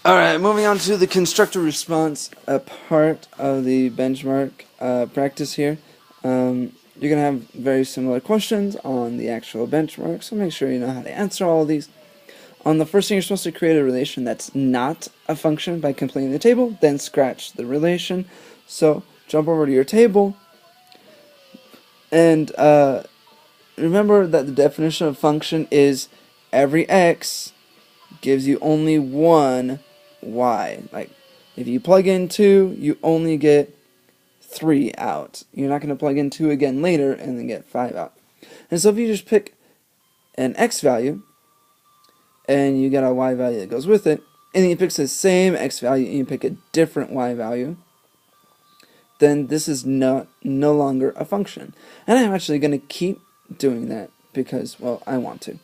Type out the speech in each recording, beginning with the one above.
Alright, moving on to the constructor response part of the benchmark practice here. You're going to have very similar questions on the actual benchmark, so make sure you know how to answer all of these. On the first thing, you're supposed to create a relation that's not a function by completing the table, then scratch the relation. So jump over to your table, and remember that the definition of function is every x gives you only one y. Like, if you plug in 2, you only get 3 out. You're not going to plug in 2 again later and then get 5 out. And so if you just pick an x value, and you get a y value that goes with it, and then you pick the same x value and you pick a different y value, then this is no longer a function. And I'm actually going to keep doing that because, well, I want to.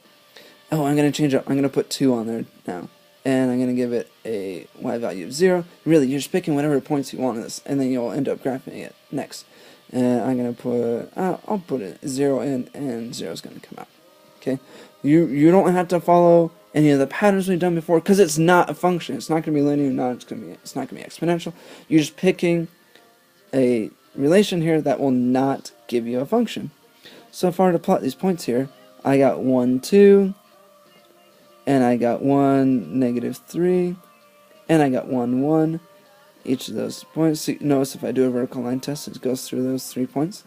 Oh, I'm going to change it. I'm going to put 2 on there now. And I'm going to give it a y value of 0. Really, you're just picking whatever points you want in this, and then you'll end up graphing it next. And I'm going to put, I'll put it 0 in, and 0 is going to come out. Okay? You don't have to follow any of the patterns we've done before, because it's not a function. It's not going to be linear, it's not going to be exponential. You're just picking a relation here that will not give you a function. So if I were to plot these points here, I got 1, 2, and I got 1, negative 3, and I got 1, 1. Each of those points. So notice if I do a vertical line test, it goes through those 3 points.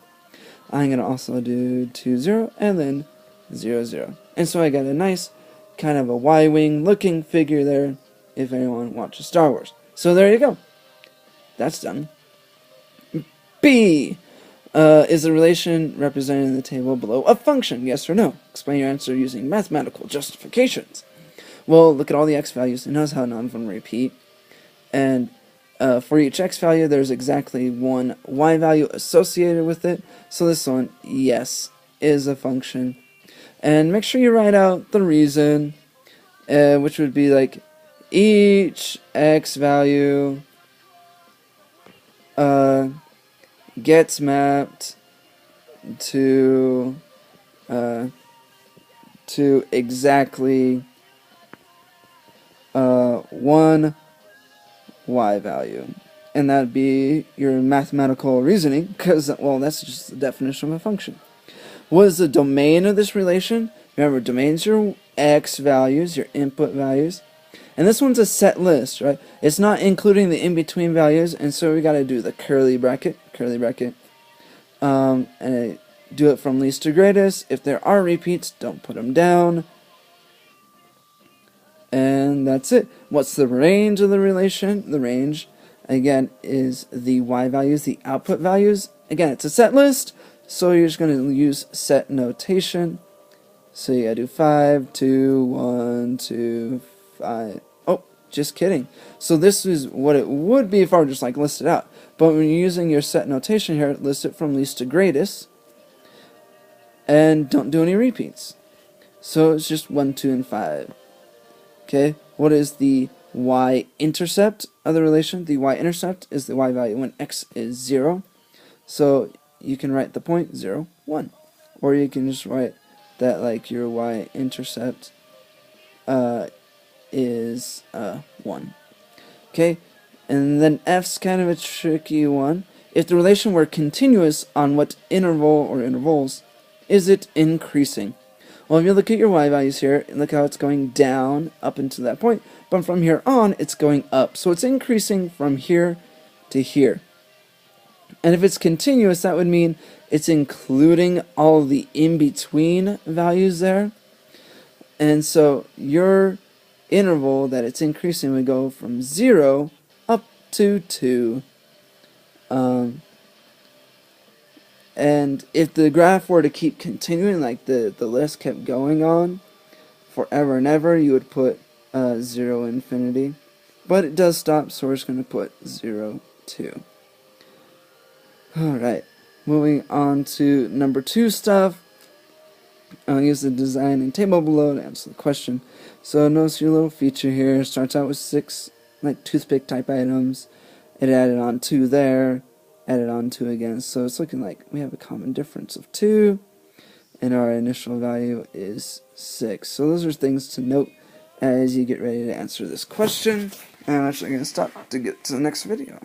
I'm going to also do 2, 0, and then 0, 0. And so I got a nice kind of a Y-wing looking figure there, if anyone watches Star Wars. So there you go. That's done. B. Is the relation represented in the table below a function? Yes or no? Explain your answer using mathematical justifications. Well, look at all the x values, and notice how none of them repeat. And for each x value, there's exactly one y value associated with it. So this one, yes, is a function. And make sure you write out the reason, which would be like each x value gets mapped to exactly one y value. And that'd be your mathematical reasoning, because, well, that's just the definition of a function. What is the domain of this relation? Remember, domain's your x values, your input values. And this one's a set list, right? It's not including the in-between values, and so we got to do the curly bracket, and do it from least to greatest. If there are repeats, don't put them down. And that's it. What's the range of the relation? The range, again, is the y values, the output values. Again, it's a set list, so you're just going to use set notation. So you gotta do 5, 2, 1, 2, 5. Oh, just kidding. So this is what it would be if I were just like list it out. But when you're using your set notation here, list it from least to greatest. And don't do any repeats. So it's just 1, 2, and 5. Okay, what is the y-intercept of the relation? The y-intercept is the y value when x is 0. So you can write the point 0, 1. Or you can just write that like your y-intercept is 1. Okay, and then f's kind of a tricky one. If the relation were continuous, on what interval or intervals is it increasing? Well, if you look at your y values here, look how it's going down up until that point, but from here on, it's going up. So it's increasing from here to here. And if it's continuous, that would mean it's including all the in-between values there. And so your interval that it's increasing would go from 0 up to 2. And if the graph were to keep continuing, like the list kept going on forever and ever, you would put 0 infinity. But it does stop, so we're just going to put 0, 2. Alright, moving on to number 2 stuff. I'll use the design and table below to answer the question. So notice your little feature here starts out with 6 like toothpick type items. It added on 2 there, added on 2 again. So it's looking like we have a common difference of 2, and our initial value is 6. So those are things to note as you get ready to answer this question. And I'm actually going to stop to get to the next video.